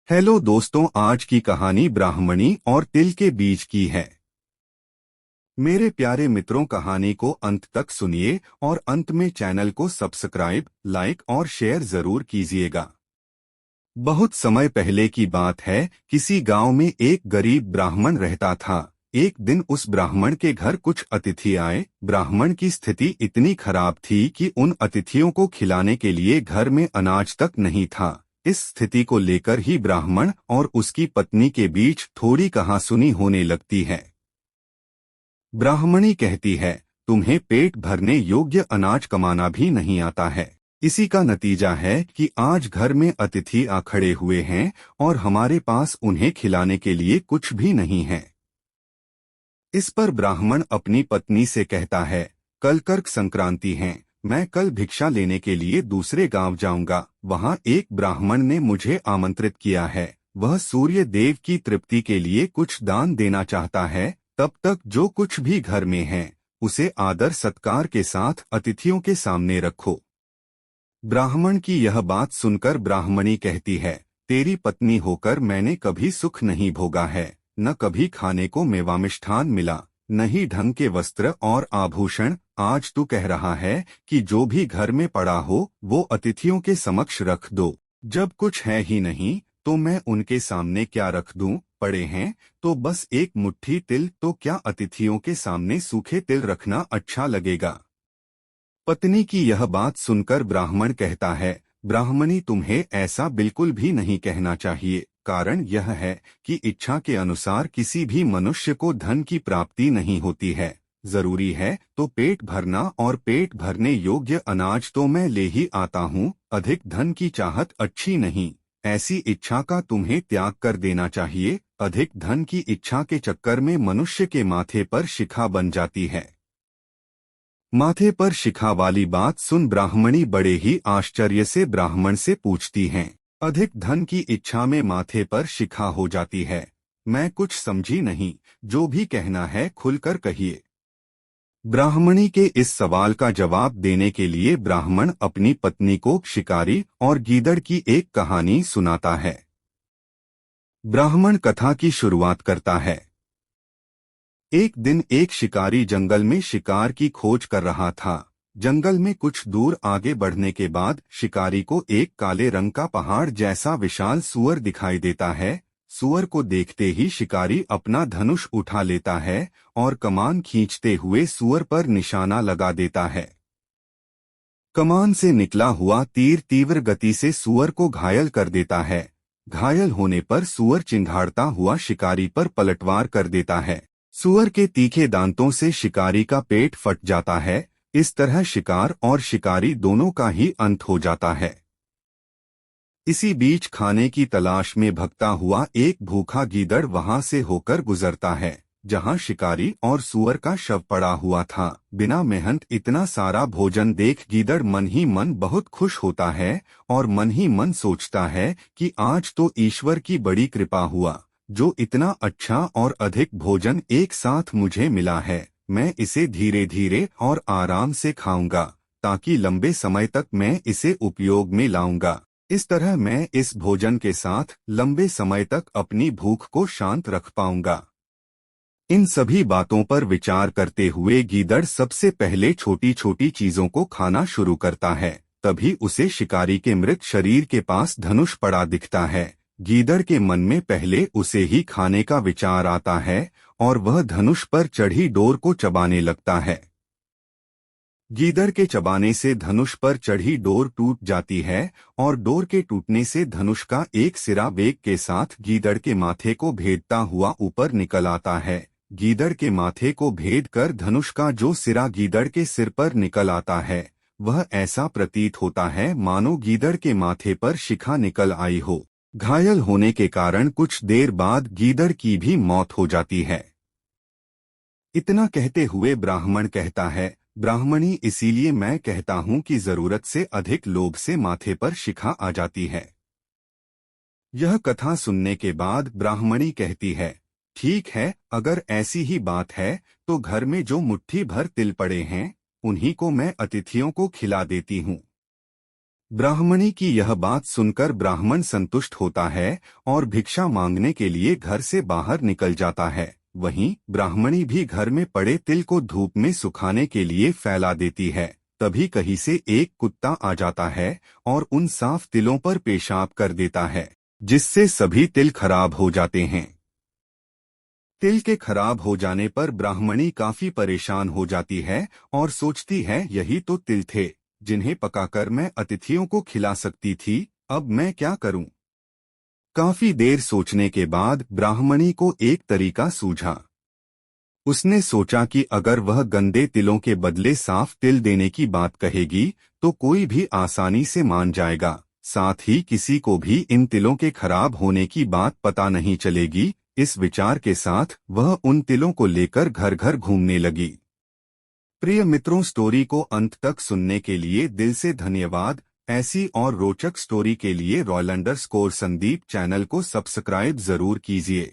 Hello दोस्तों, आज की कहानी ब्राह्मणी और तिल के बीज की है। मेरे प्यारे मित्रों, कहानी को अंत तक सुनिए और अंत में चैनल को सब्सक्राइब, लाइक और शेयर जरूर कीजिएगा। बहुत समय पहले की बात है। किसी गांव में एक गरीब ब्राह्मण रहता था। एक दिन उस ब्राह्मण के घर कुछ अतिथि आए। ब्राह्मण की स्थिति इतनी खराब थी कि उन अतिथियों को खिलाने के लिए घर में अनाज तक नहीं था। इस स्थिति को लेकर ही ब्राह्मण और उसकी पत्नी के बीच थोड़ी कहासुनी होने लगती है। ब्राह्मणी कहती है, तुम्हें पेट भरने योग्य अनाज कमाना भी नहीं आता है। इसी का नतीजा है कि आज घर में अतिथि आ खड़े हुए हैं और हमारे पास उन्हें खिलाने के लिए कुछ भी नहीं है। इस पर ब्राह्मण अपनी पत्नी से कहता है, कल कर्क संक्रांति है, मैं कल भिक्षा लेने के लिए दूसरे गांव जाऊंगा। वहां एक ब्राह्मण ने मुझे आमंत्रित किया है। वह सूर्य देव की तृप्ति के लिए कुछ दान देना चाहता है। तब तक जो कुछ भी घर में है उसे आदर सत्कार के साथ अतिथियों के सामने रखो। ब्राह्मण की यह बात सुनकर ब्राह्मणी कहती है, तेरी पत्नी होकर मैंने कभी सुख नहीं भोगा है। न कभी खाने को मेवा-मिष्ठान मिला, न ही ढंग के वस्त्र और आभूषण। आज तू कह रहा है कि जो भी घर में पड़ा हो वो अतिथियों के समक्ष रख दो। जब कुछ है ही नहीं तो मैं उनके सामने क्या रख दूं? पड़े हैं तो बस एक मुट्ठी तिल, तो क्या अतिथियों के सामने सूखे तिल रखना अच्छा लगेगा? पत्नी की यह बात सुनकर ब्राह्मण कहता है, ब्राह्मणी, तुम्हें ऐसा बिल्कुल भी नहीं कहना चाहिए। कारण यह है कि इच्छा के अनुसार किसी भी मनुष्य को धन की प्राप्ति नहीं होती है। जरूरी है तो पेट भरना, और पेट भरने योग्य अनाज तो मैं ले ही आता हूँ। अधिक धन की चाहत अच्छी नहीं। ऐसी इच्छा का तुम्हें त्याग कर देना चाहिए। अधिक धन की इच्छा के चक्कर में मनुष्य के माथे पर शिखा बन जाती है। माथे पर शिखा वाली बात सुन ब्राह्मणी बड़े ही आश्चर्य से ब्राह्मण से पूछती हैं, अधिक धन की इच्छा में माथे पर शिखा हो जाती है? मैं कुछ समझी नहीं, जो भी कहना है खुलकर कहिए। ब्राह्मणी के इस सवाल का जवाब देने के लिए ब्राह्मण अपनी पत्नी को शिकारी और गीदड़ की एक कहानी सुनाता है। ब्राह्मण कथा की शुरुआत करता है। एक दिन एक शिकारी जंगल में शिकार की खोज कर रहा था। जंगल में कुछ दूर आगे बढ़ने के बाद शिकारी को एक काले रंग का पहाड़ जैसा विशाल सूअर दिखाई देता है। सूअर को देखते ही शिकारी अपना धनुष उठा लेता है और कमान खींचते हुए सूअर पर निशाना लगा देता है। कमान से निकला हुआ तीर तीव्र गति से सूअर को घायल कर देता है। घायल होने पर सूअर चिंघाड़ता हुआ शिकारी पर पलटवार कर देता है। सूअर के तीखे दांतों से शिकारी का पेट फट जाता है। इस तरह शिकार और शिकारी दोनों का ही अंत हो जाता है। इसी बीच खाने की तलाश में भगता हुआ एक भूखा गीदड़ वहां से होकर गुजरता है, जहां शिकारी और सूअर का शव पड़ा हुआ था। बिना मेहनत इतना सारा भोजन देख गीदड़ मन ही मन बहुत खुश होता है और मन ही मन सोचता है कि आज तो ईश्वर की बड़ी कृपा हुआ, जो इतना अच्छा और अधिक भोजन एक साथ मुझे मिला है। मैं इसे धीरे धीरे और आराम से खाऊंगा, ताकि लंबे समय तक मैं इसे उपयोग में लाऊंगा। इस तरह मैं इस भोजन के साथ लंबे समय तक अपनी भूख को शांत रख पाऊंगा। इन सभी बातों पर विचार करते हुए गीदड़ सबसे पहले छोटी छोटी चीजों को खाना शुरू करता है। तभी उसे शिकारी के मृत शरीर के पास धनुष पड़ा दिखता है। गीदड़ के मन में पहले उसे ही खाने का विचार आता है और वह धनुष पर चढ़ी डोर को चबाने लगता है। गीदड़ के चबाने से धनुष पर चढ़ी डोर टूट जाती है और डोर के टूटने से धनुष का एक सिरा वेग के साथ गीदड़ के माथे को भेदता हुआ ऊपर निकल आता है। गीदड़ के माथे को भेद कर धनुष का जो सिरा गीदड़ के सिर पर निकल आता है, वह ऐसा प्रतीत होता है मानो गीदड़ के माथे पर शिखा निकल आई हो। घायल होने के कारण कुछ देर बाद गीदड़ की भी मौत हो जाती है। इतना कहते हुए ब्राह्मण कहता है, ब्राह्मणी, इसीलिए मैं कहता हूँ कि जरूरत से अधिक लोभ से माथे पर शिखा आ जाती है। यह कथा सुनने के बाद ब्राह्मणी कहती है, ठीक है, अगर ऐसी ही बात है तो घर में जो मुट्ठी भर तिल पड़े हैं उन्हीं को मैं अतिथियों को खिला देती हूँ। ब्राह्मणी की यह बात सुनकर ब्राह्मण संतुष्ट होता है और भिक्षा मांगने के लिए घर से बाहर निकल जाता है। वहीं ब्राह्मणी भी घर में पड़े तिल को धूप में सुखाने के लिए फैला देती है। तभी कहीं से एक कुत्ता आ जाता है और उन साफ तिलों पर पेशाब कर देता है, जिससे सभी तिल खराब हो जाते हैं। तिल के खराब हो जाने पर ब्राह्मणी काफी परेशान हो जाती है और सोचती है यही तो तिल थे जिन्हें पकाकर मैं अतिथियों को खिला सकती थी, अब मैं क्या करूं? काफी देर सोचने के बाद ब्राह्मणी को एक तरीका सूझा। उसने सोचा कि अगर वह गंदे तिलों के बदले साफ तिल देने की बात कहेगी तो कोई भी आसानी से मान जाएगा। साथ ही किसी को भी इन तिलों के खराब होने की बात पता नहीं चलेगी। इस विचार के साथ वह उन तिलों को लेकर घर घर घूमने लगी। प्रिय मित्रों, स्टोरी को अंत तक सुनने के लिए दिल से धन्यवाद। ऐसी और रोचक स्टोरी के लिए रॉयल_संदीप चैनल को सब्सक्राइब जरूर कीजिए।